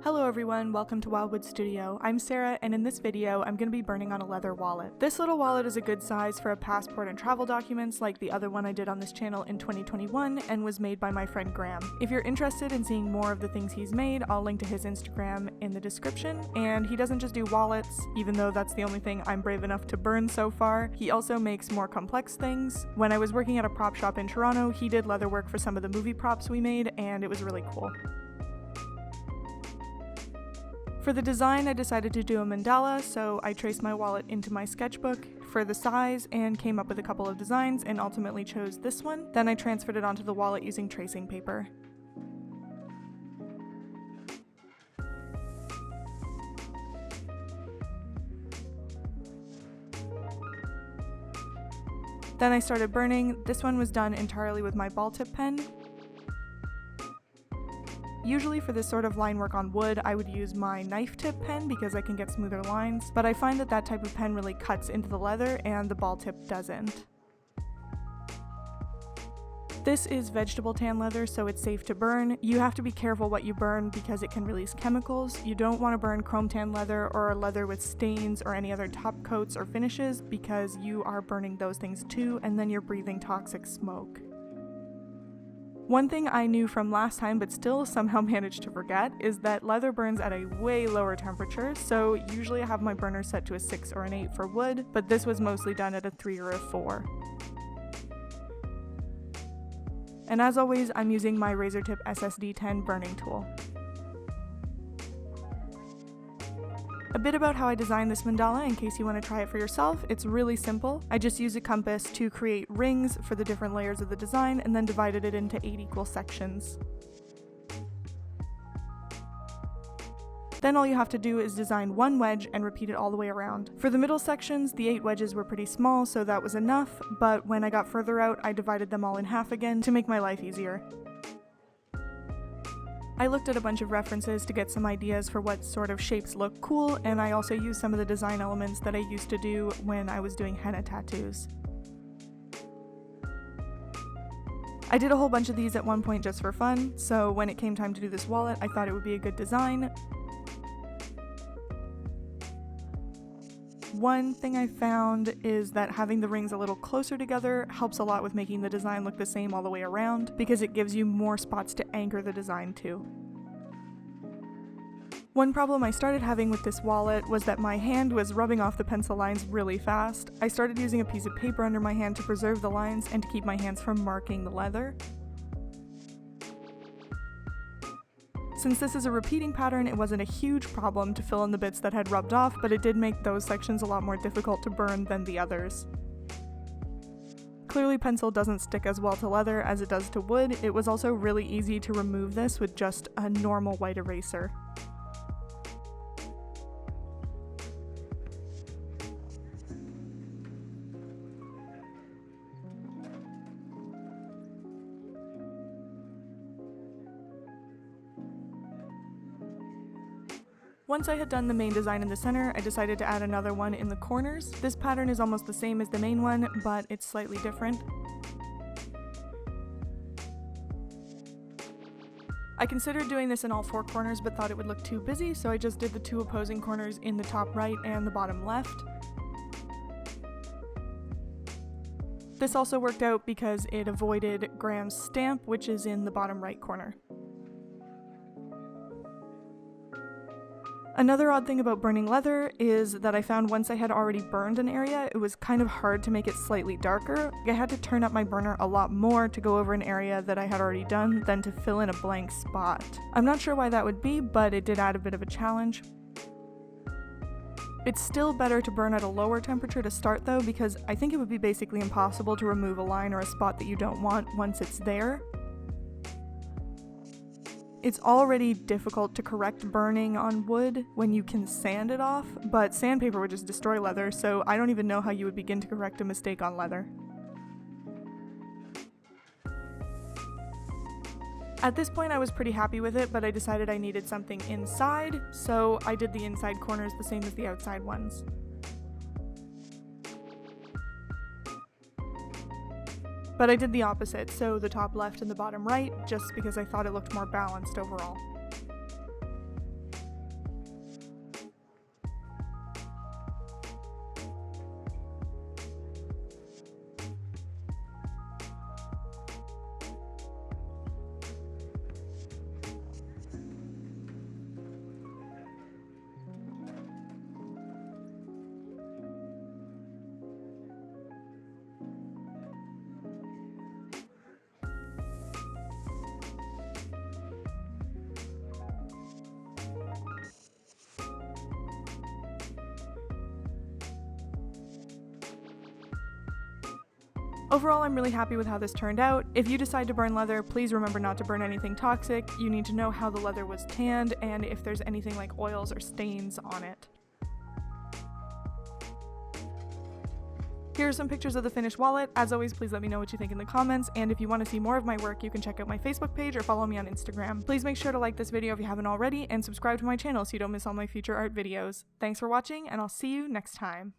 Hello everyone, welcome to Wildwood Studio. I'm Sarah, and in this video, I'm going to be burning on a leather wallet. This little wallet is a good size for a passport and travel documents like the other one I did on this channel in 2021 and was made by my friend Graham. If you're interested in seeing more of the things he's made, I'll link to his Instagram in the description. And he doesn't just do wallets, even though that's the only thing I'm brave enough to burn so far. He also makes more complex things. When I was working at a prop shop in Toronto, he did leather work for some of the movie props we made, and it was really cool. For the design, I decided to do a mandala, so I traced my wallet into my sketchbook for the size and came up with a couple of designs and ultimately chose this one. Then I transferred it onto the wallet using tracing paper. Then I started burning. This one was done entirely with my ball tip pen. Usually for this sort of line work on wood, I would use my knife tip pen because I can get smoother lines, but I find that that type of pen really cuts into the leather and the ball tip doesn't. This is vegetable tan leather, so it's safe to burn. You have to be careful what you burn because it can release chemicals. You don't want to burn chrome tan leather or leather with stains or any other top coats or finishes because you are burning those things too, and then you're breathing toxic smoke. One thing I knew from last time but still somehow managed to forget is that leather burns at a way lower temperature, so usually I have my burner set to a 6 or an 8 for wood, but this was mostly done at a 3 or a 4. And as always, I'm using my Razortip SSD10 burning tool. A bit about how I designed this mandala in case you want to try it for yourself. It's really simple. I just used a compass to create rings for the different layers of the design and then divided it into 8 equal sections. Then all you have to do is design one wedge and repeat it all the way around. For the middle sections, the 8 wedges were pretty small, so that was enough, but when I got further out, I divided them all in half again to make my life easier. I looked at a bunch of references to get some ideas for what sort of shapes look cool, and I also used some of the design elements that I used to do when I was doing henna tattoos. I did a whole bunch of these at one point just for fun, so when it came time to do this wallet, I thought it would be a good design. One thing I found is that having the rings a little closer together helps a lot with making the design look the same all the way around, because it gives you more spots to anchor the design to. One problem I started having with this wallet was that my hand was rubbing off the pencil lines really fast. I started using a piece of paper under my hand to preserve the lines and to keep my hands from marking the leather. Since this is a repeating pattern, it wasn't a huge problem to fill in the bits that had rubbed off, but it did make those sections a lot more difficult to burn than the others. Clearly pencil doesn't stick as well to leather as it does to wood. It was also really easy to remove this with just a normal white eraser. Once I had done the main design in the center, I decided to add another one in the corners. This pattern is almost the same as the main one, but it's slightly different. I considered doing this in all 4 corners but thought it would look too busy, so I just did the 2 opposing corners in the top right and the bottom left. This also worked out because it avoided Graham's stamp, which is in the bottom right corner. Another odd thing about burning leather is that I found once I had already burned an area, it was kind of hard to make it slightly darker. I had to turn up my burner a lot more to go over an area that I had already done than to fill in a blank spot. I'm not sure why that would be, but it did add a bit of a challenge. It's still better to burn at a lower temperature to start though, because I think it would be basically impossible to remove a line or a spot that you don't want once it's there. It's already difficult to correct burning on wood when you can sand it off, but sandpaper would just destroy leather, so I don't even know how you would begin to correct a mistake on leather. At this point I was pretty happy with it, but I decided I needed something inside, so I did the inside corners the same as the outside ones. But I did the opposite, so the top left and the bottom right, just because I thought it looked more balanced overall. Overall, I'm really happy with how this turned out. If you decide to burn leather, please remember not to burn anything toxic. You need to know how the leather was tanned and if there's anything like oils or stains on it. Here are some pictures of the finished wallet. As always, please let me know what you think in the comments, and if you want to see more of my work, you can check out my Facebook page or follow me on Instagram. Please make sure to like this video if you haven't already, and subscribe to my channel so you don't miss all my future art videos. Thanks for watching, and I'll see you next time.